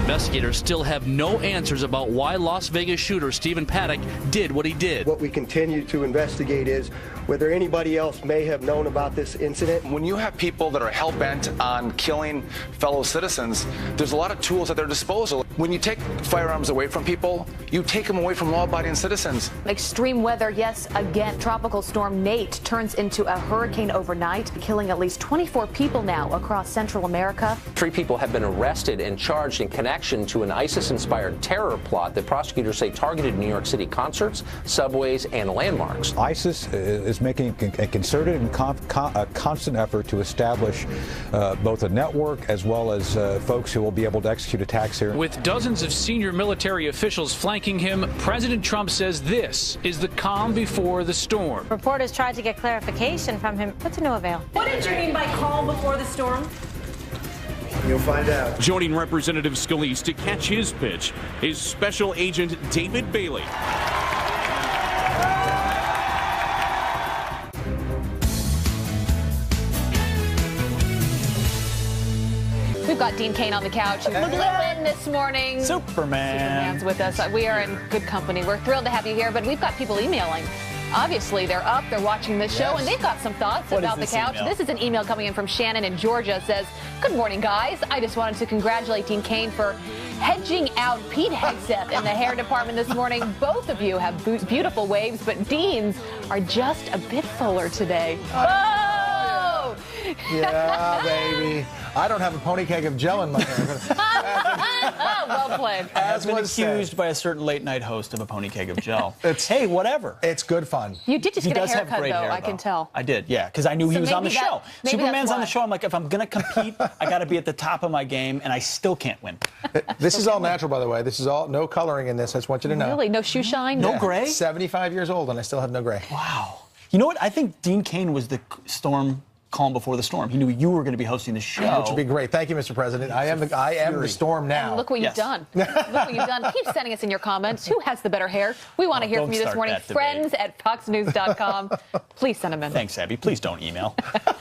Investigators still have no answers about why Las Vegas shooter Stephen Paddock did what he did. What we continue to investigate is whether anybody else may have known about this incident. When you have people that are hell-bent on killing fellow citizens, there's a lot of tools at their disposal. When you take firearms away from people, you take them away from law-abiding citizens. Extreme weather, yes, again. Tropical storm Nate turns into a hurricane overnight, killing at least 24 people now across Central America. 3 people have been arrested and charged in connection to an ISIS-inspired terror plot that prosecutors say targeted New York City concerts, subways, and landmarks. ISIS is making a concerted and constant effort to establish both a network as well as folks who will be able to execute attacks here. With dozens of senior military officials flanking him, President Trump says this is the calm before the storm. Reporters tried to get clarification from him, but to no avail. What did you mean by calm before the storm? You'll find out. Joining Representative Scalise to catch his pitch is Special Agent David Bailey. We've got Dean Cain on the couch. Look in this morning. Superman's with us. We are in good company. We're thrilled to have you here, but we've got people emailing. Obviously, they're up, they're watching this show, and they've got some thoughts about the couch. This is an email coming in from Shannon in Georgia. It says, good morning, guys. I just wanted to congratulate Dean Cain for hedging out Pete Hegseth in the hair department this morning. Both of you have beautiful waves, but Dean's are just a bit fuller today. Oh! Yeah, baby. I don't have a pony keg of gel in my hair. Well played. As been was accused said by a certain late night host of a pony keg of gel. Hey, whatever. It's good fun. You did just He get a does have haircut, great though, hair, I can tell. I did, yeah, because I knew he was on the show. maybe Superman's that's on the why. show. I'm like, if I'm going to compete, I got to be at the top of my game, and I still can't win. This is all natural, by the way. This is all no coloring in this. I just want you to know. Really? No shoe shine? No gray? 75 years old, and I still have no gray. Wow. You know what? I think Dean Cain was the storm calm before the storm. He knew you were going to be hosting the show. Which would be great. Thank you, Mr. President. I am the storm now. And look what you've done. Look what you've done. Keep sending us in your comments. Who has the better hair? We want to hear from you this morning. Friends@foxnews.com. Please send them in. Thanks, Abby. Please don't email.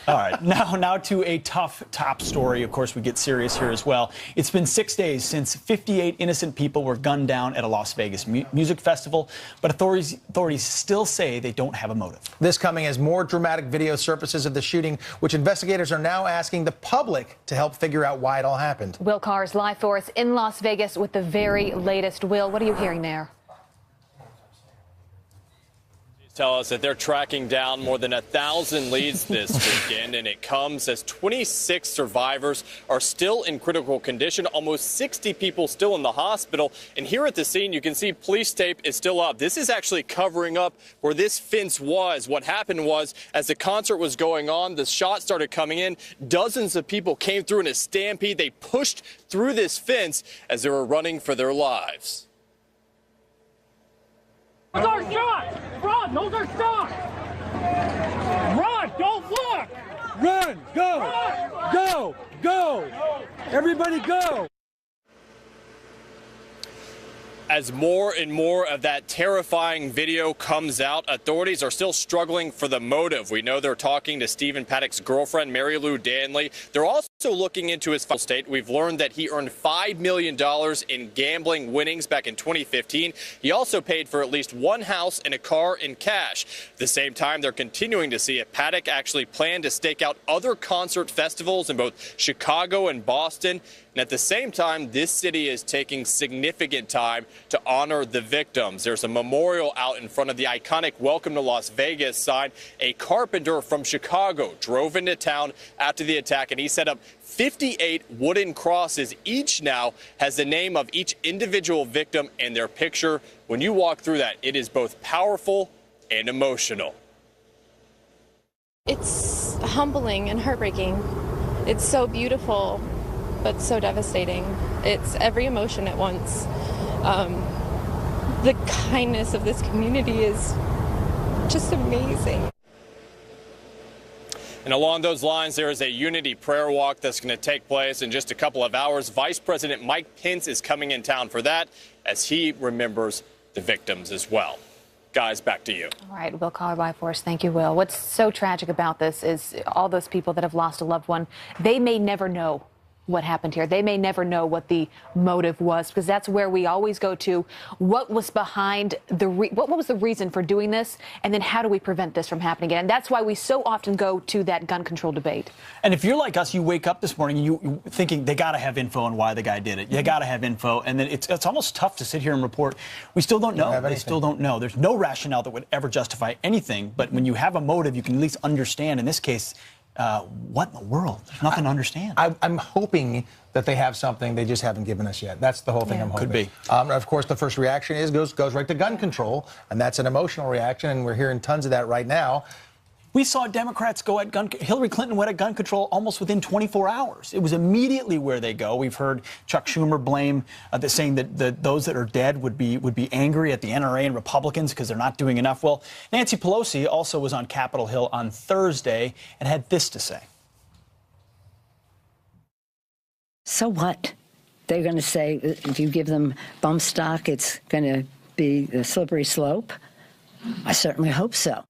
All right. Now to a tough top story. Of course, we get serious here as well. It's been 6 days since 58 innocent people were gunned down at a Las Vegas music festival, but authorities still say they don't have a motive. This coming as more dramatic video surfaces of the shooting, which investigators are now asking the public to help figure out why it all happened. Will Carr is live for us in Las Vegas with the very latest. Will, what are you hearing there? Tell us that they're tracking down more than 1,000 leads this weekend, and it comes as 26 survivors are still in critical condition, almost 60 people still in the hospital. And here at the scene, you can see police tape is still up. This is actually covering up where this fence was. What happened was, as the concert was going on, the shots started coming in. Dozens of people came through in a stampede. They pushed through this fence as they were running for their lives. Those are shots! Run! Those are shots! Run! Don't look! Run! Go! Run. Go! Go! Everybody go! As more and more of that terrifying video comes out, authorities are still struggling for the motive. We know they're talking to Stephen Paddock's girlfriend, Mary Lou Danley. They're also looking into his final state. We've learned that he earned $5 million in gambling winnings back in 2015. He also paid for at least one house and a car in cash. At the same time, they're continuing to see if Paddock actually planned to stake out other concert festivals in both Chicago and Boston. And at the same time, this city is taking significant time to honor the victims. There's a memorial out in front of the iconic Welcome to Las Vegas sign. A carpenter from Chicago drove into town after the attack, and he set up 58 wooden crosses. Each now has the name of each individual victim and their picture. When you walk through that, it is both powerful and emotional. It's humbling and heartbreaking. It's so beautiful, but so devastating. It's every emotion at once. The kindness of this community is just amazing. And along those lines, there is a unity prayer walk that's going to take place in just a couple of hours. Vice President Mike Pence is coming in town for that as he remembers the victims as well. Guys, back to you. All right, Will Collar by Force. Thank you, Will. What's so tragic about this is all those people that have lost a loved one, they may never know what happened here. They may never know what the motive was, because that's where we always go to. What was behind what was the reason for doing this? And then how do we prevent this from happening again? And that's why we so often go to that gun control debate. And if you're like us, you wake up this morning and you thinking they got to have info on why the guy did it. You got to have info. And then it's almost tough to sit here and report. We still don't know. They still don't know. There's no rationale that would ever justify anything. But when you have a motive, you can at least understand. In this case, what in the world? There's nothing to understand. I'm hoping that they have something they just haven't given us yet. That's the whole thing I'm hoping. Could be. Of course, the first reaction goes right to gun control, and that's an emotional reaction, and we're hearing tons of that right now. We saw Democrats go at Hillary Clinton went at gun control almost within 24 hours. It was immediately where they go. We've heard Chuck Schumer blame saying that those that are dead would be angry at the NRA and Republicans because they're not doing enough. Well, Nancy Pelosi also was on Capitol Hill on Thursday and had this to say. So what? They're going to say if you give them bump stock, it's going to be a slippery slope? I certainly hope so.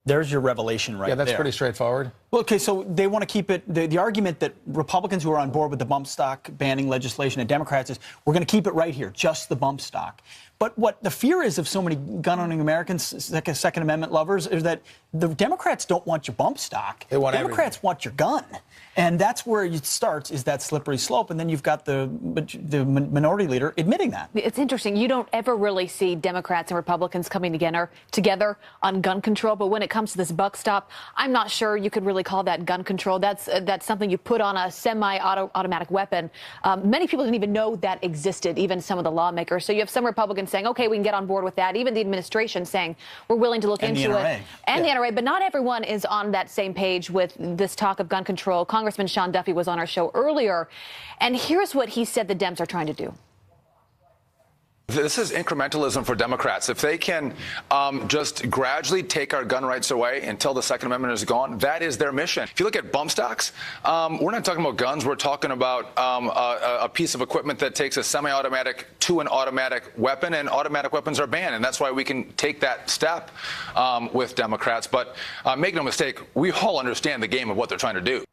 There's your revelation right there. Yeah, that's pretty straightforward. Well, okay, so they want to keep it, the argument that Republicans who are on board with the bump stock banning legislation and Democrats is we're going to keep it right here, just the bump stock. But what the fear is of so many gun-owning Americans, Second Amendment lovers, is that the Democrats don't want your bump stock. They want Democrats want your gun. And that's where it starts, is that slippery slope. And then you've got the minority leader admitting that. It's interesting. You don't ever really see Democrats and Republicans coming together on gun control. But when it comes to this buck stop, I'm not sure you could really call that gun control. That's something you put on a semi-automatic weapon. Many people didn't even know that existed, even some of the lawmakers. So you have some Republicans saying, OK, we can get on board with that. Even the administration saying we're willing to look into it. And the NRA. But not everyone is on that same page with this talk of gun control. Congressman Sean Duffy was on our show earlier, and here's what he said the Dems are trying to do. This is incrementalism for Democrats. If they can just gradually take our gun rights away until the Second Amendment is gone, that is their mission. If you look at bump stocks, we're not talking about guns. We're talking about a piece of equipment that takes a semi-automatic to an automatic weapon, and automatic weapons are banned. And that's why we can take that step with Democrats. But make no mistake, we all understand the game of what they're trying to do.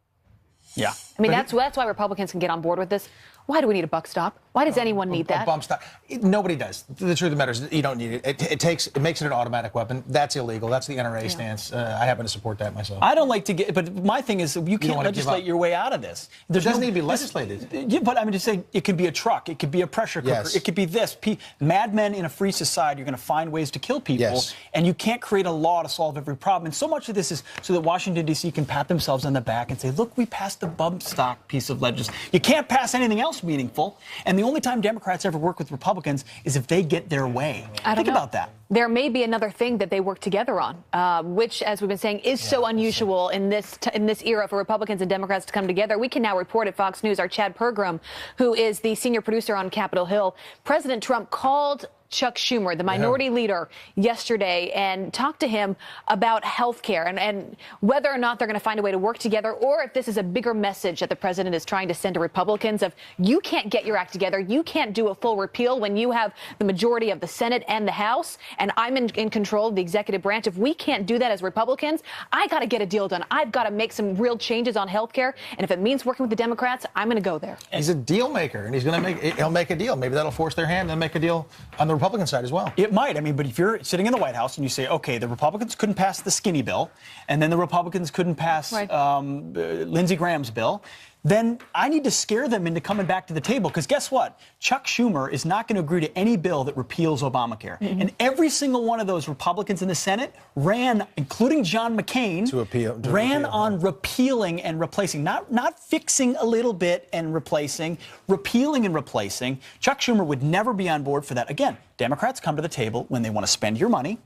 Yeah. I mean, that's why Republicans can get on board with this. Why do we need a buck stop? Why does anyone need that? A bump stop. Nobody does. The truth of the matter is you don't need it. It makes it an automatic weapon. That's illegal. That's the NRA stance. I happen to support that myself. I don't like to get, but my thing is you can't legislate your way out of this. It doesn't need to be legislated. Yeah, but I'm just saying it could be a truck. It could be a pressure cooker. Yes. It could be this. Madmen in a free society are going to find ways to kill people. Yes. And you can't create a law to solve every problem. And so much of this is so that Washington, D.C. can pat themselves on the back and say, look, we passed the bump stock piece of legislation. You can't pass anything else meaningful. And the only time Democrats ever work with Republicans is if they get their way. Think about that. There may be another thing that they work together on, which, as we've been saying, is so unusual in this era for Republicans and Democrats to come together. We can now report at Fox News, our Chad Pergram, who is the senior producer on Capitol Hill, President Trump called Chuck Schumer, the minority leader, yesterday and talked to him about health care and whether or not they're going to find a way to work together, or if this is a bigger message that the president is trying to send to Republicans of you can't get your act together. You can't do a full repeal when you have the majority of the Senate and the House, and I'm in control of the executive branch. If we can't do that as Republicans, I got to get a deal done. I've got to make some real changes on health care. And if it means working with the Democrats, I'm going to go there. He's a deal maker, and he'll make a deal. Maybe that'll force their hand and make a deal on the Republican side as well. It might. I mean, but if you're sitting in the White House and you say, okay, the Republicans couldn't pass the skinny bill, and then the Republicans couldn't pass Lindsey Graham's bill, then I need to scare them into coming back to the table. Because guess what? Chuck Schumer is not going to agree to any bill that repeals Obamacare. Mm-hmm. And every single one of those Republicans in the Senate ran, including John McCain, ran on repealing and replacing. Not fixing a little bit and replacing, repealing and replacing. Chuck Schumer would never be on board for that. Again, Democrats come to the table when they want to spend your money,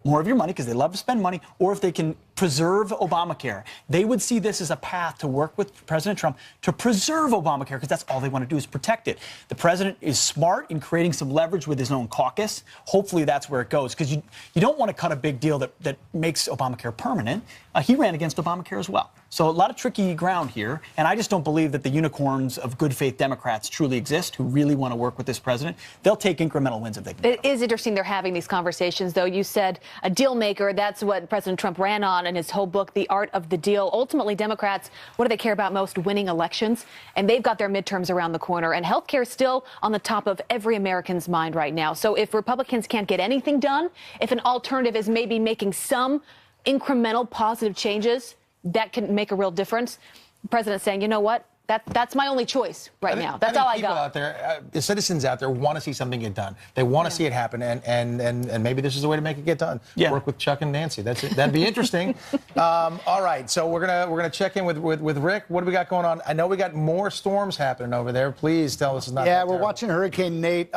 more of your money, because they love to spend money, or if they can preserve Obamacare. They would see this as a path to work with President Trump to preserve Obamacare, because that's all they want to do is protect it. The president is smart in creating some leverage with his own caucus. Hopefully that's where it goes, because you don't want to cut a big deal that makes Obamacare permanent. He ran against Obamacare as well. So a lot of tricky ground here, and I just don't believe that the unicorns of good faith Democrats truly exist who really want to work with this president. They'll take incremental wins if they can. It is interesting they're having these conversations, though. You said a deal maker. That's what President Trump ran on Iran in his whole book, The Art of the Deal. Ultimately, Democrats, what do they care about most? Winning elections. And they've got their midterms around the corner. And health care is still on the top of every American's mind right now. So if Republicans can't get anything done, if an alternative is maybe making some incremental positive changes that can make a real difference, the president's saying, you know what? That's my only choice right now. That's all I got. People out there, the citizens out there, want to see something get done. They want to see it happen, and maybe this is the way to make it get done. Yeah. Work with Chuck and Nancy. That's it. That'd be interesting. All right, so we're gonna check in with Rick. What do we got going on? I know we got more storms happening over there. Please tell us it's not. Yeah, we're watching Hurricane Nate.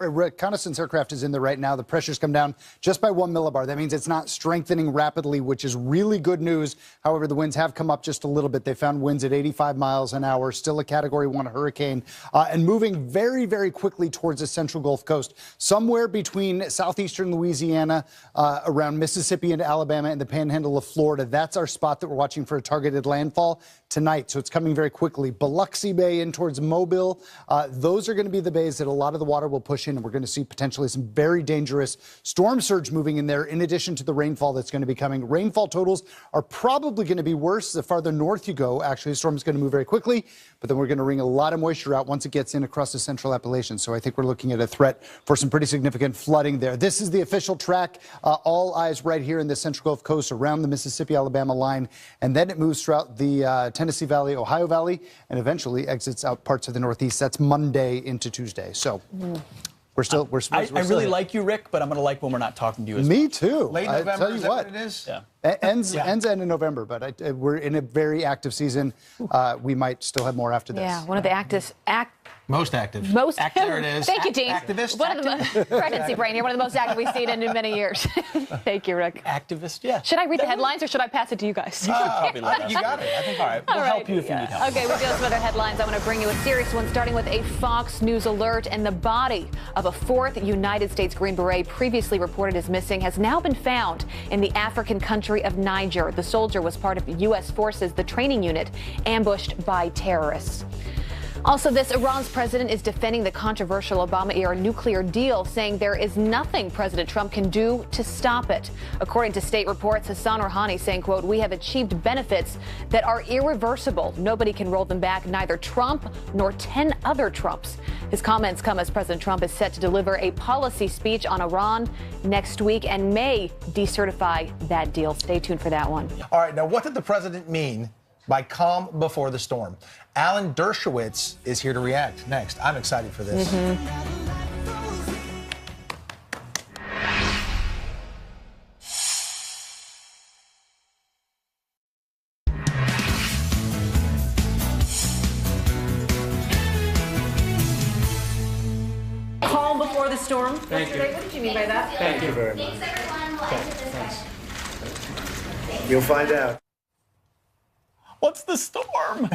Reconnaissance aircraft is in there right now. The pressure's come down just by 1 millibar. That means it's not strengthening rapidly, which is really good news. However, the winds have come up just a little bit. They found winds at 85 miles an hour, still a Category 1 hurricane, and moving very, very quickly towards the central Gulf Coast, somewhere between southeastern Louisiana, around Mississippi and Alabama and the panhandle of Florida. That's our spot that we're watching for a targeted landfall tonight, so it's coming very quickly. Biloxi Bay in towards Mobile, those are going to be the bays that a lot of the water will push in, and we're going to see potentially some very dangerous storm surge moving in there, in addition to the rainfall that's going to be coming. Rainfall totals are probably going to be worse the farther north you go. Actually, the storm is going to move very quickly, but then we're going to wring a lot of moisture out once it gets in across the central Appalachians. So I think we're looking at a threat for some pretty significant flooding there. This is the official track. All eyes right here in the central Gulf Coast around the Mississippi-Alabama line, and then it moves throughout the Tennessee Valley, Ohio Valley, and eventually exits out parts of the Northeast. That's Monday into Tuesday. So I really like you, Rick, but I'm going to like when we're not talking to you as Me well. too. Late November, tell you is that what it is? Yeah. Ends end in November, but we're in a very active season. We might still have more after this. Yeah, one of the most active. There it is. Thank you, Dean. Activist. One of the most pregnancy brain here. One of the most active we've seen in many years. Thank you, Rick. Activist, yeah. Should I read the headlines or should I pass it to you guys? You got it. I think. All right. We'll help you if you need help. Okay, we do have some other headlines. I want to bring you a serious one, starting with a Fox News alert. And the body of a 4th United States Green Beret, previously reported as missing, has now been found in the African country of Niger. The soldier was part of U.S. forces, the training unit, ambushed by terrorists. Also, Iran's president is defending the controversial Obama-era nuclear deal, saying there is nothing President Trump can do to stop it. According to state reports, Hassan Rouhani saying, quote, "We have achieved benefits that are irreversible. Nobody can roll them back, neither Trump nor 10 other Trumps." His comments come as President Trump is set to deliver a policy speech on Iran next week and may decertify that deal. Stay tuned for that one. All right, now what did the president mean by calm before the storm? Alan Dershowitz is here to react next. I'm excited for this. Calm before the storm. Thank you. What did you mean by that? Thank you very much. You'll find out. What's the storm?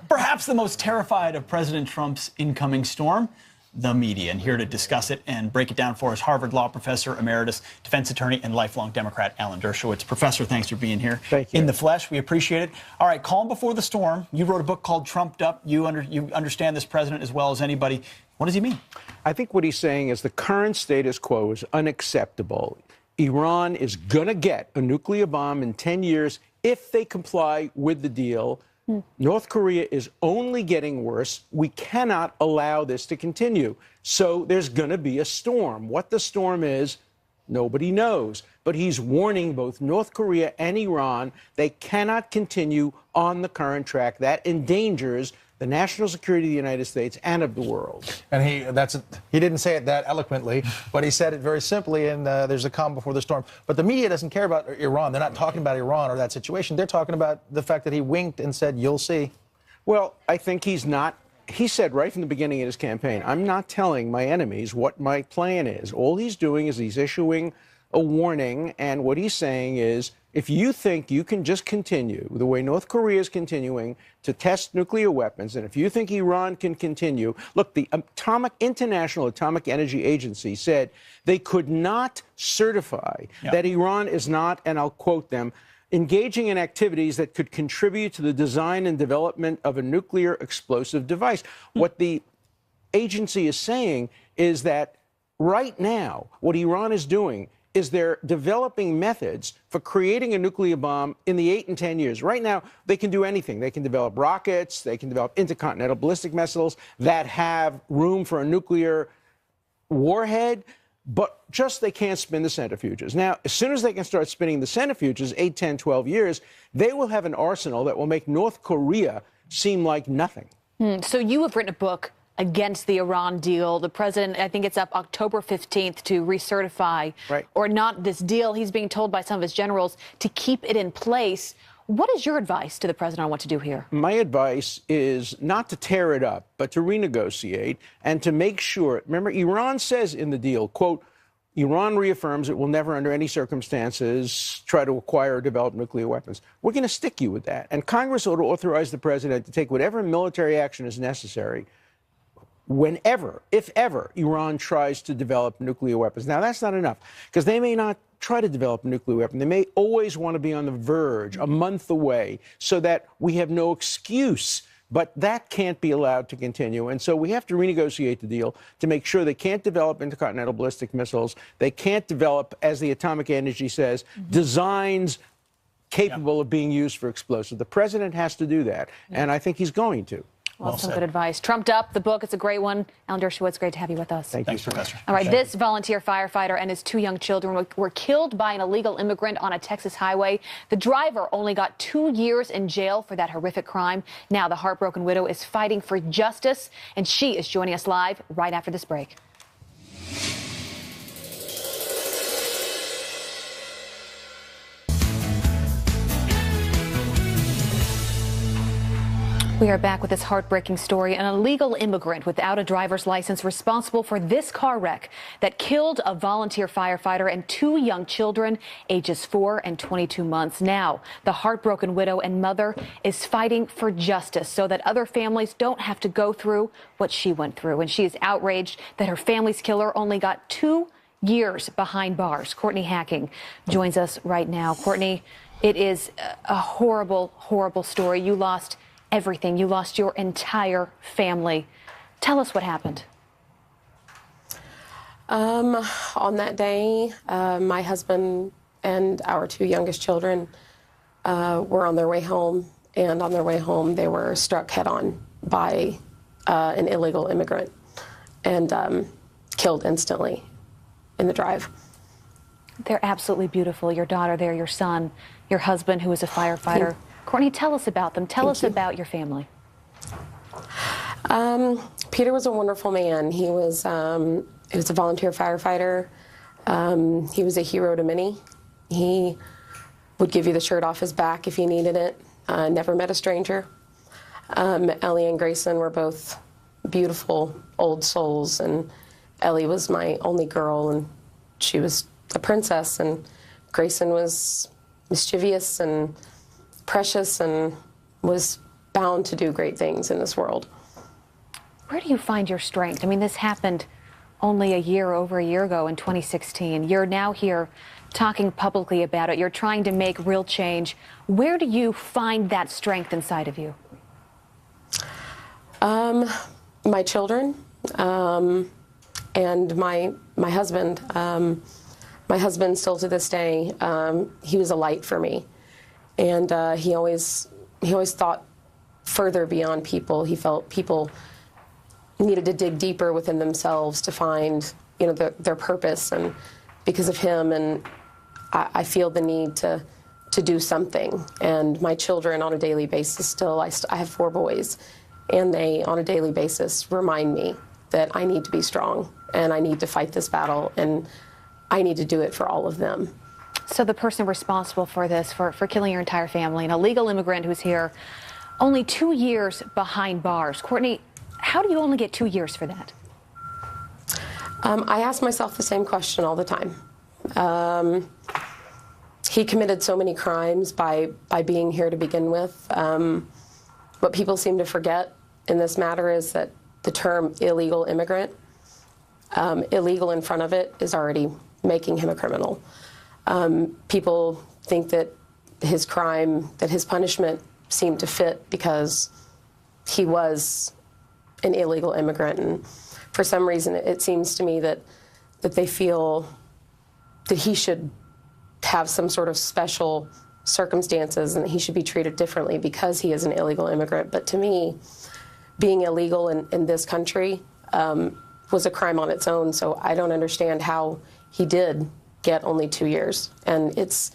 Perhaps the most terrified of President Trump's incoming storm, the media. And here to discuss it and break it down for us, Harvard Law Professor Emeritus, defense attorney, and lifelong Democrat Alan Dershowitz. Professor, thanks for being here. Thank you. In the flesh, we appreciate it. All right, calm before the storm. You wrote a book called Trumped Up. You understand this president as well as anybody. What does he mean? I think what he's saying is the current status quo is unacceptable. Iran is going to get a nuclear bomb in 10 years if they comply with the deal. North Korea is only getting worse. We cannot allow this to continue. So there's going to be a storm. What the storm is, nobody knows. But he's warning both North Korea and Iran they cannot continue on the current track. That endangers the national security of the United States and of the world. And he didn't say it that eloquently, but he said it very simply, and there's a calm before the storm. But the media doesn't care about Iran. They're not talking about Iran or that situation. They're talking about the fact that he winked and said, "You'll see." Well, I think he's not. He said right from the beginning of his campaign, "I'm not telling my enemies what my plan is." All he's doing is he's issuing a warning, and what he's saying is, if you think you can just continue the way North Korea is continuing to test nuclear weapons, and if you think Iran can continue, look, the International Atomic Energy Agency said they could not certify that Iran is not, and I'll quote them, engaging in activities that could contribute to the design and development of a nuclear explosive device. What the agency is saying is that right now, what Iran is doing is they're developing methods for creating a nuclear bomb in the 8 and 10 years. Right now, they can do anything. They can develop rockets, they can develop intercontinental ballistic missiles that have room for a nuclear warhead, but just they can't spin the centrifuges. Now, as soon as they can start spinning the centrifuges, 8, 10, 12 years, they will have an arsenal that will make North Korea seem like nothing. So you have written a book against the Iran deal. The president, I think it's up October 15th to recertify or not this deal. He's being told by some of his generals to keep it in place. What is your advice to the president on what to do here? My advice is not to tear it up, but to renegotiate and to make sure. Remember, Iran says in the deal, quote, Iran reaffirms it will never under any circumstances try to acquire or develop nuclear weapons. We're going to stick you with that. And Congress ought to authorize the president to take whatever military action is necessary whenever, if ever, Iran tries to develop nuclear weapons. Now, that's not enough, because they may not try to develop a nuclear weapon. They may always want to be on the verge, a month away, so that we have no excuse. But that can't be allowed to continue. And so we have to renegotiate the deal to make sure they can't develop intercontinental ballistic missiles. They can't develop, as the Atomic Energy says, designs capable of being used for explosives. The president has to do that, and I think he's going to. Well, some good advice. Trumped Up, the book, it's a great one. Alan Dershowitz, great to have you with us. Thanks, Professor. All right, this volunteer firefighter and his 2 young children were killed by an illegal immigrant on a Texas highway. The driver only got 2 years in jail for that horrific crime. Now the heartbroken widow is fighting for justice, and she is joining us live right after this break. We are back with this heartbreaking story. An illegal immigrant without a driver's license responsible for this car wreck that killed a volunteer firefighter and 2 young children, ages 4 and 22 months. Now, the heartbroken widow and mother is fighting for justice so that other families don't have to go through what she went through. And she is outraged that her family's killer only got 2 years behind bars. Courtney Hacking joins us right now. Courtney, it is a horrible, horrible story. You lost everything. You lost your entire family. Tell us what happened. On that day, my husband and our 2 youngest children were on their way home, and on their way home, they were struck head-on by an illegal immigrant and killed instantly in the drive. They're absolutely beautiful. Your daughter there, your son, your husband, who is a firefighter. Courtney, tell us about them. Tell us about your family. Peter was a wonderful man. He was a volunteer firefighter. He was a hero to many. He would give you the shirt off his back if you needed it. Never met a stranger. Ellie and Grayson were both beautiful old souls, and Ellie was my only girl, and she was a princess, and Grayson was mischievous and precious and was bound to do great things in this world. Where do you find your strength? I mean, this happened only over a year ago in 2016. You're now here talking publicly about it. You're trying to make real change. Where do you find that strength inside of you? My children and my husband. My husband, still to this day, he was a light for me. And he always thought further beyond people. He felt people needed to dig deeper within themselves to find, their purpose. And because of him, and I feel the need to do something. And my children, on a daily basis, still, I have 4 boys, and they, on a daily basis, remind me that I need to be strong and I need to fight this battle, and I need to do it for all of them. So the person responsible for this, for killing your entire family, an illegal immigrant who's here, only 2 years behind bars. Courtney, how do you only get 2 years for that? I ask myself the same question all the time. He committed so many crimes by being here to begin with. What people seem to forget in this matter is that the term illegal immigrant, illegal in front of it, is already making him a criminal. People think that his crime, that his punishment seemed to fit because he was an illegal immigrant. And for some reason, it seems to me that they feel that he should have some sort of special circumstances and he should be treated differently because he is an illegal immigrant. But to me, being illegal in this country was a crime on its own, so I don't understand how he did get only 2 years. And it's,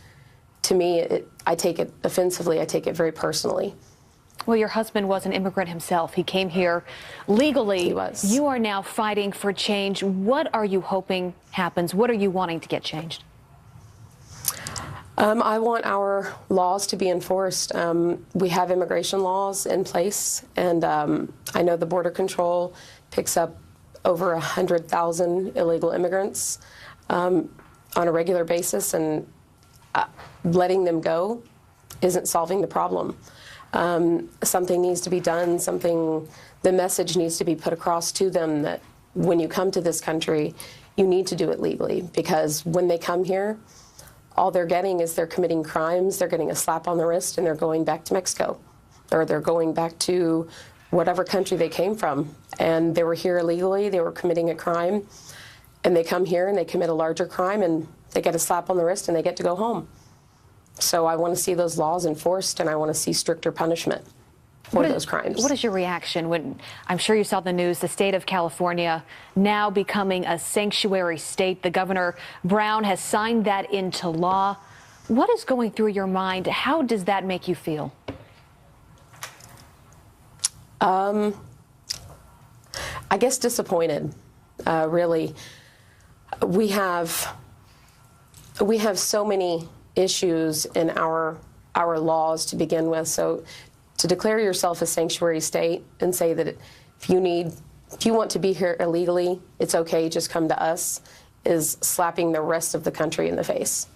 to me, I take it offensively, I take it very personally. Well, your husband was an immigrant himself. He came here legally. He was. You are now fighting for change. What are you hoping happens? What are you wanting to get changed? I want our laws to be enforced. We have immigration laws in place, and I know the Border Control picks up over 100,000 illegal immigrants on a regular basis, and letting them go isn't solving the problem. Something needs to be done, the message needs to be put across to them that when you come to this country, you need to do it legally, because when they come here, all they're getting is they're committing crimes, they're getting a slap on the wrist, and they're going back to Mexico, or they're going back to whatever country they came from. And they were here illegally, they were committing a crime, and they come here and they commit a larger crime, and they get a slap on the wrist and they get to go home. So I want to see those laws enforced, and I want to see stricter punishment for those crimes. What is your reaction when, I'm sure you saw the news, the state of California now becoming a sanctuary state? The Governor Brown has signed that into law. What is going through your mind? How does that make you feel? I guess disappointed, really. We have so many issues in our laws to begin with. So to declare yourself a sanctuary state and say that if you want to be here illegally, it's okay, just come to us, is slapping the rest of the country in the face.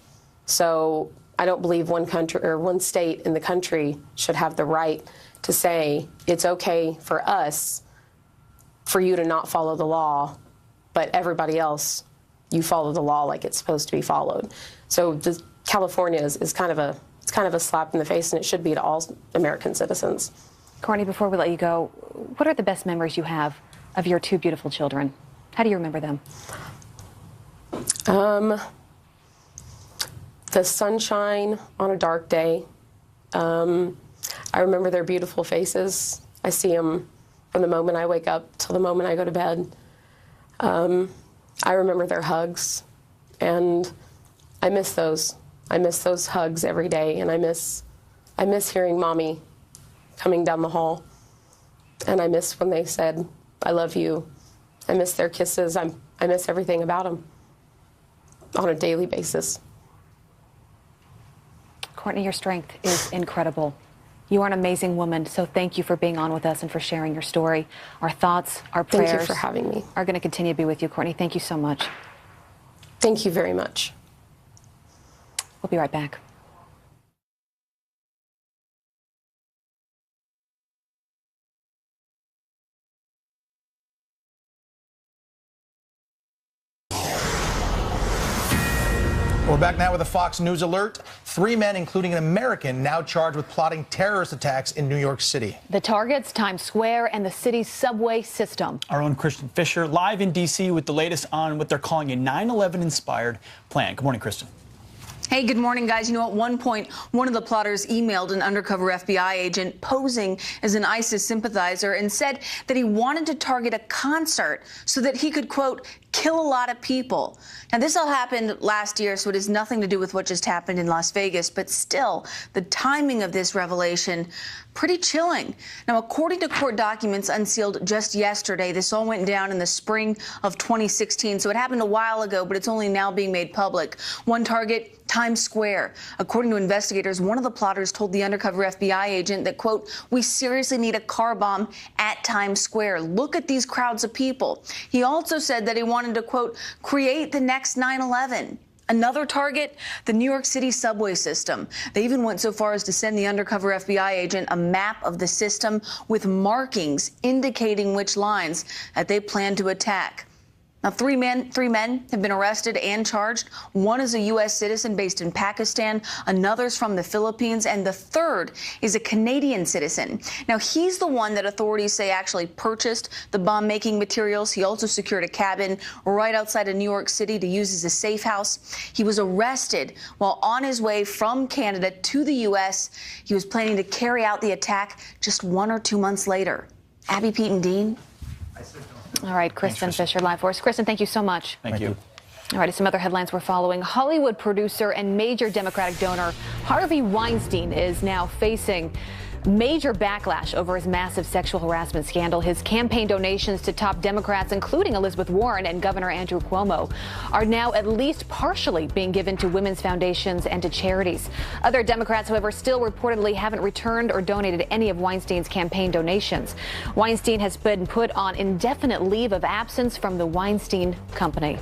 So I don't believe one country or one state in the country should have the right to say it's okay for us for you to not follow the law, but everybody else, you follow the law like it's supposed to be followed. So California is kind of a slap in the face, and it should be to all American citizens. Courtney, before we let you go, what are the best memories you have of your two beautiful children? How do you remember them? The sunshine on a dark day. I remember their beautiful faces. I see them from the moment I wake up till the moment I go to bed. I remember their hugs, and I miss those. I miss those hugs every day, and I miss hearing Mommy coming down the hall. And I miss when they said, "I love you." I miss their kisses. I miss everything about them on a daily basis. Courtney, your strength is incredible. You are an amazing woman, so thank you for being on with us and for sharing your story. Our thoughts, our prayers Thank you for having me. Are going to continue to be with you, Courtney. Thank you so much. Thank you very much. We'll be right back. We're back now with a Fox News alert. 3 men, including an American, now charged with plotting terrorist attacks in New York City. The targets, Times Square and the city's subway system. Our own Kristen Fisher live in D.C. with the latest on what they're calling a 9/11-inspired plan. Good morning, Kristen. Hey, good morning, guys. You know, at one point, one of the plotters emailed an undercover FBI agent posing as an ISIS sympathizer and said that he wanted to target a concert so that he could, quote, kill a lot of people. Now, this all happened last year, so it has nothing to do with what just happened in Las Vegas, but still, the timing of this revelation, pretty chilling. Now, according to court documents unsealed just yesterday, this all went down in the spring of 2016, so it happened a while ago, but it's only now being made public. One target, Times Square. According to investigators, one of the plotters told the undercover FBI agent that, quote, "We seriously need a car bomb at Times Square. Look at these crowds of people." He also said that he wanted to, quote, create the next 9/11. Another target, the New York City subway system. They even went so far as to send the undercover FBI agent a map of the system with markings indicating which lines that they plan to attack. Now, three men have been arrested and charged. One is a U.S. citizen based in Pakistan, another's from the Philippines, and the third is a Canadian citizen. Now, he's the one that authorities say actually purchased the bomb-making materials. He also secured a cabin right outside of New York City to use as a safe house. He was arrested while on his way from Canada to the U.S. He was planning to carry out the attack just 1 or 2 months later. Abby, Pete, and Dean. All right, Kristen Fisher live for us. Kristen, thank you so much. Thank you. All right, some other headlines we're following. Hollywood producer and major Democratic donor Harvey Weinstein is now facing major backlash over his massive sexual harassment scandal. His campaign donations to top Democrats, including Elizabeth Warren and Governor Andrew Cuomo, are now at least partially being given to women's foundations and to charities. Other Democrats, however, still reportedly haven't returned or donated any of Weinstein's campaign donations. Weinstein has been put on indefinite leave of absence from the Weinstein Company.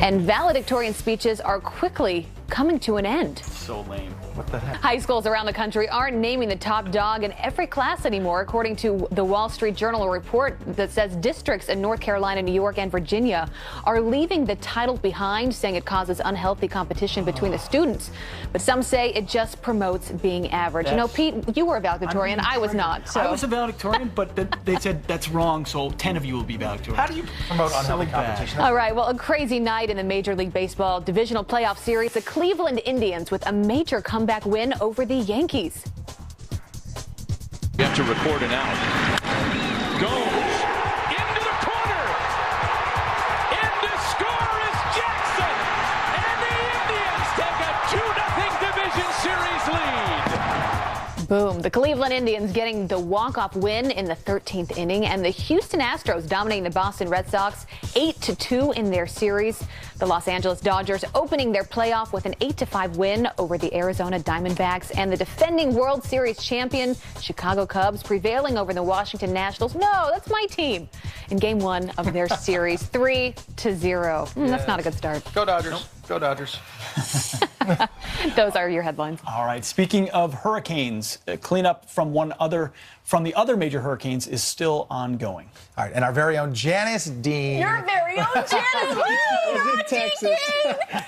And valedictorian speeches are quickly coming to an end. So lame. What the heck? High schools around the country aren't naming the top dog in every class anymore, according to the Wall Street Journal, a report that says districts in North Carolina, New York, and Virginia are leaving the title behind, saying it causes unhealthy competition between the students. But some say it just promotes being average. You know, Pete, you were a valedictorian. I was not. So. I was a valedictorian, but they said that's wrong, so 10 of you will be valedictorians. How do you promote unhealthy competition? All right, well, a crazy night in the Major League Baseball divisional playoff series. The Cleveland Indians with a major comeback win over the Yankees. You have to record it out. Goes into the corner. And the score is Jackson. And the Indians take a 2-0 division series lead. Boom. The Cleveland Indians getting the walk-off win in the 13th inning, and the Houston Astros dominating the Boston Red Sox 8-2 in their series. The Los Angeles Dodgers opening their playoff with an 8-5 win over the Arizona Diamondbacks, and the defending World Series champion Chicago Cubs prevailing over the Washington Nationals. No, that's my team. In Game 1 of their series, 3-0. That's not a good start. Go Dodgers. Nope. Go Dodgers. Those are your headlines. All right. Speaking of hurricanes, cleanup from the other major hurricanes is still ongoing. All right, and our very own Janice Dean. Your very own Janice Dean. was in Texas.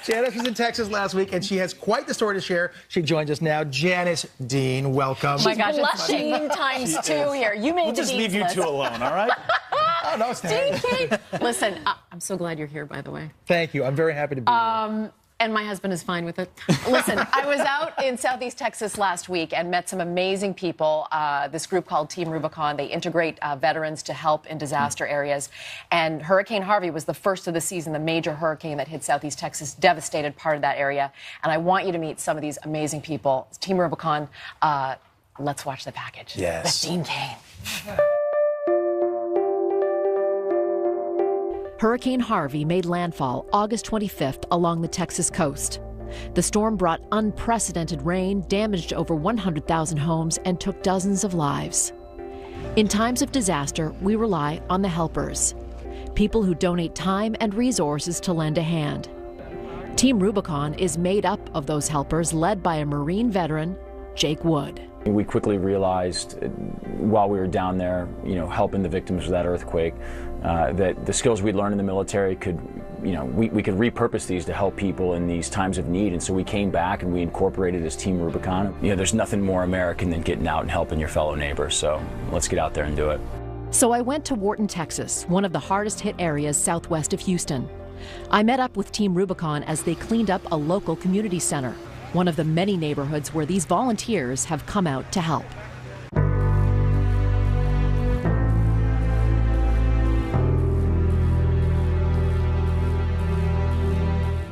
Janice was in Texas last week, and she has quite the story to share. She joins us now. Janice Dean, welcome. Oh my gosh, blushing times 2 here. You made we'll the just Dean's leave you list. two alone, all right? Oh, no, it's not. Listen, I'm so glad you're here, by the way. Thank you. I'm very happy to be here. And my husband is fine with it. Listen, I was out in Southeast Texas last week and met some amazing people. This group called Team Rubicon, they integrate veterans to help in disaster areas. And Hurricane Harvey was the first of the season, the major hurricane that hit Southeast Texas, devastated part of that area. And I want you to meet some of these amazing people. Team Rubicon, let's watch the package. Yes. With Dean Cain. Hurricane Harvey made landfall August 25th along the Texas coast. The storm brought unprecedented rain, damaged over 100,000 homes, and took dozens of lives. In times of disaster, we rely on the helpers, people who donate time and resources to lend a hand. Team Rubicon is made up of those helpers, led by a Marine veteran, Jake Wood. We quickly realized while we were down there, helping the victims of that earthquake, that the skills we'd learned in the military could, we could repurpose these to help people in these times of need. And so we came back and we incorporated as Team Rubicon. There's nothing more American than getting out and helping your fellow neighbors. So let's get out there and do it. So I went to Wharton, Texas, one of the hardest hit areas southwest of Houston. I met up with Team Rubicon as they cleaned up a local community center, one of the many neighborhoods where these volunteers have come out to help.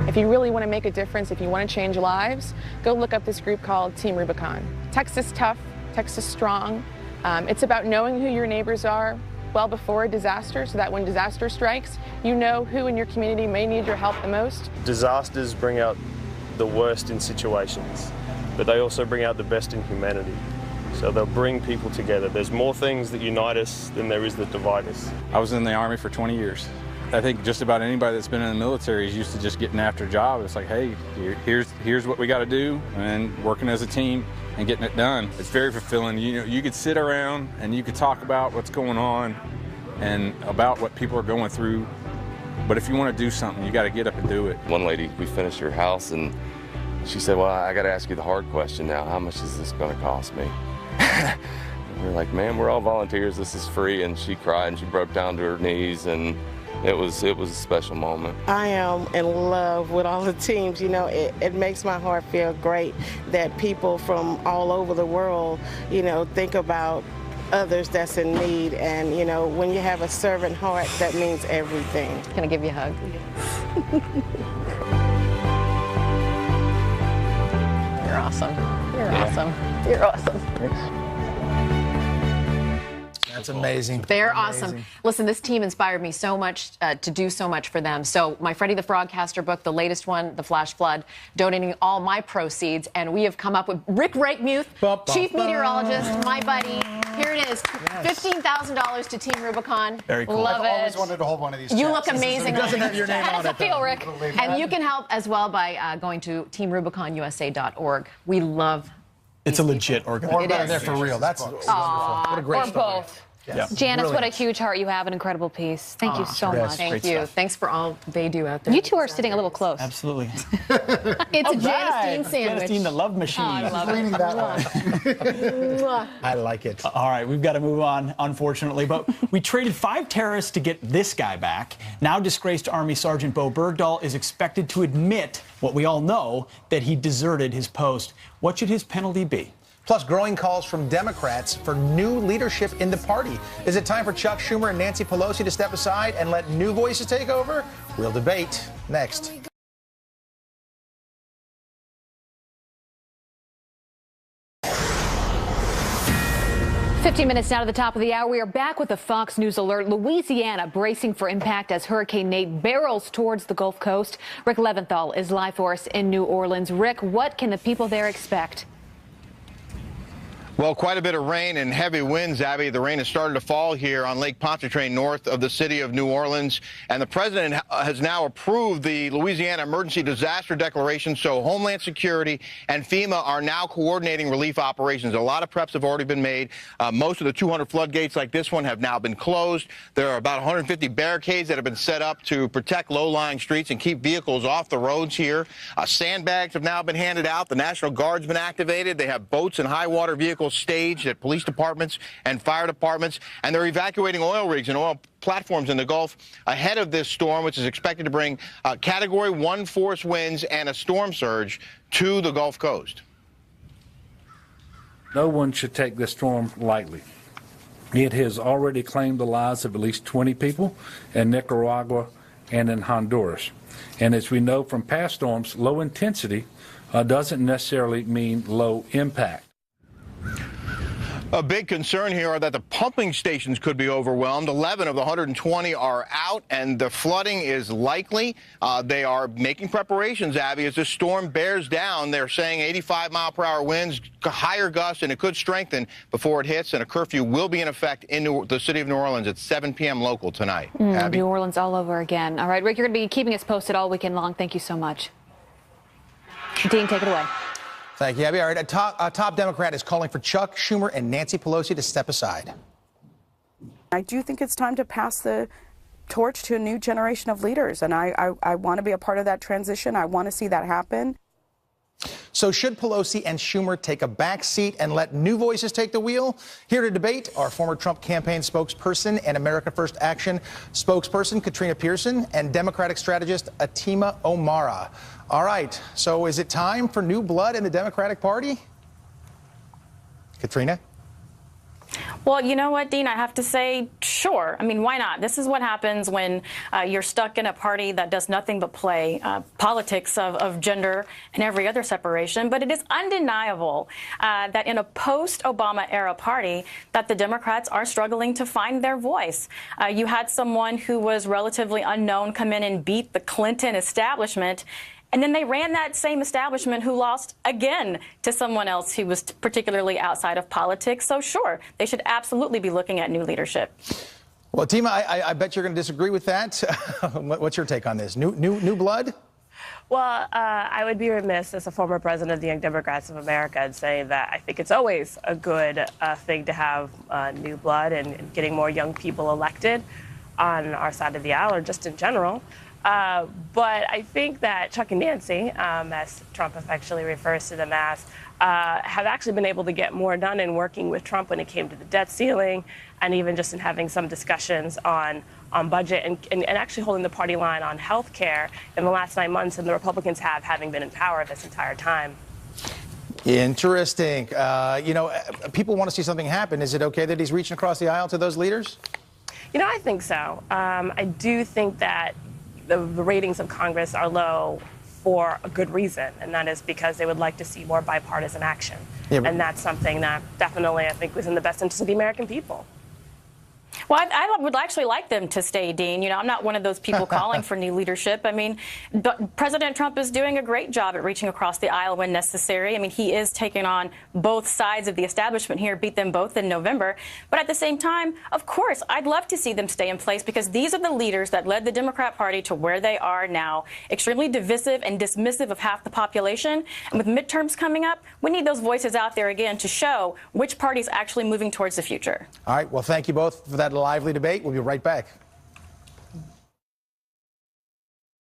If you really want to make a difference, if you want to change lives, go look up this group called Team Rubicon. Texas tough, Texas strong. It's about knowing who your neighbors are well before a disaster, so that when disaster strikes, you know who in your community may need your help the most. Disasters bring out the worst in situations, but they also bring out the best in humanity. So they'll bring people together. There's more things that unite us than there is that divide us. I was in the Army for 20 years. I think just about anybody that's been in the military is used to just getting after a job. It's like, hey, here's what we got to do, and working as a team and getting it done. It's very fulfilling. You could sit around and you could talk about what's going on and about what people are going through But if you want to do something, you got to get up and do it. One lady, we finished her house, and she said, well, I got to ask you the hard question now. How much is this going to cost me? We're like, man, we're all volunteers. This is free. And she cried and she broke down to her knees, and it was a special moment. I am in love with all the teams. You know, it makes my heart feel great that people from all over the world, you know, think about others that's in need. And, you know, when you have a servant heart, that means everything. Can I give you a hug? You're awesome. You're awesome. You're awesome. Thanks. That's amazing. They're amazing. awesome. Listen, this team inspired me so much to do so much for them. So my Freddie the Frogcaster book, the latest one, The Flash Flood, donating all my proceeds. And we have come up with Rick Rakemuth, chief meteorologist, my buddy. Here it is, $15,000 to Team Rubicon. Very cool. Love I've it. always wanted to hold one of these. You checks. look amazing. It doesn't have your name How on does it, it feel, though. Rick? And you can help as well by going to teamrubiconusa.org. We love It's a legit organization. Or better, they're for real. That's wonderful. What a great or story. both. Yes. Janice, what a Brilliant. huge heart you have, an incredible piece. Thank you so much. Thank you. Thanks for all they do out there. You two are sitting a little close. Absolutely. It's a Janice Dean sandwich. Janice Dean, the love machine. Oh, I love it. I like it. All right, we've got to move on, unfortunately. But we traded 5 terrorists to get this guy back. Now disgraced Army Sergeant Bo Bergdahl is expected to admit what we all know, that he deserted his post. What should his penalty be? Plus, growing calls from Democrats for new leadership in the party. Is it time for Chuck Schumer and Nancy Pelosi to step aside and let new voices take over? We'll debate next. 15 minutes now to the top of the hour. We are back with a Fox News alert. Louisiana bracing for impact as Hurricane Nate barrels towards the Gulf Coast. Rick Leventhal is live for us in New Orleans. Rick, what can the people there expect? Well, quite a bit of rain and heavy winds, Abby. The rain has started to fall here on Lake Pontchartrain, north of the city of New Orleans. And the president has now approved the Louisiana Emergency Disaster Declaration. So Homeland Security and FEMA are now coordinating relief operations. A lot of preps have already been made. Most of the 200 floodgates like this one have now been closed. There are about 150 barricades that have been set up to protect low-lying streets and keep vehicles off the roads here. Sandbags have now been handed out. The National Guard's been activated. They have boats and high-water vehicles staged at police departments and fire departments, and they're evacuating oil rigs and oil platforms in the Gulf ahead of this storm, which is expected to bring Category 1 force winds and a storm surge to the Gulf Coast. No one should take this storm lightly. It has already claimed the lives of at least 20 people in Nicaragua and in Honduras. And as we know from past storms, low intensity doesn't necessarily mean low impact. A big concern here are that the pumping stations could be overwhelmed. 11 of the 120 are out, and the flooding is likely. They are making preparations, Abby, as this storm bears down. They're saying 85-mile-per-hour winds, higher gusts, and it could strengthen before it hits, and a curfew will be in effect in the city of New Orleans at 7 p.m. local tonight. Abby? New Orleans all over again. All right, Rick, you're going to be keeping us posted all weekend long. Thank you so much. Dean, take it away. Thank you, Abby. All right, a top Democrat is calling for Chuck Schumer and Nancy Pelosi to step aside. I do think it's time to pass the torch to a new generation of leaders, and I want to be a part of that transition. I want to see that happen. So should Pelosi and Schumer take a back seat and let new voices take the wheel? Here to debate are former Trump campaign spokesperson and America First Action spokesperson Katrina Pearson and Democratic strategist Atima O'Mara. All right, so is it time for new blood in the Democratic Party? Katrina? Well, you know what, Dean, I have to say, sure. I mean, why not? This is what happens when you're stuck in a party that does nothing but play politics of gender and every other separation. But it is undeniable that in a post-Obama era party that the Democrats are struggling to find their voice. You had someone who was relatively unknown come in and beat the Clinton establishment. And then they ran that same establishment who lost again to someone else who was particularly outside of politics. So, sure, they should absolutely be looking at new leadership. Well, Tima, I bet you're going to disagree with that. What's your take on this? New blood? Well, I would be remiss as a former president of the Young Democrats of America in saying that I think it's always a good thing to have new blood and getting more young people elected. on our side of the aisle or just in general. But I think that Chuck and Nancy, as Trump affectionately refers to them as, have actually been able to get more done in working with Trump when it came to the debt ceiling, and even just in having some discussions on budget and actually holding the party line on health care in the last 9 months, and the Republicans having been in power this entire time. Interesting. You know, people want to see something happen. Is it okay that he's reaching across the aisle to those leaders? You know, I think so. I do think that the ratings of Congress are low for a good reason, and that is because they would like to see more bipartisan action. Yeah, and that's something that definitely I think was in the best interest of the American people. Well, I would actually like them to stay, Dean. You know, I'm not one of those people calling for new leadership. I mean, President Trump is doing a great job at reaching across the aisle when necessary. I mean, he is taking on both sides of the establishment here, beat them both in November. But at the same time, of course, I'd love to see them stay in place because these are the leaders that led the Democrat Party to where they are now, extremely divisive and dismissive of half the population. And with midterms coming up, we need those voices out there again to show which party is actually moving towards the future. All right. Well, thank you both for that lively debate. We'll be right back.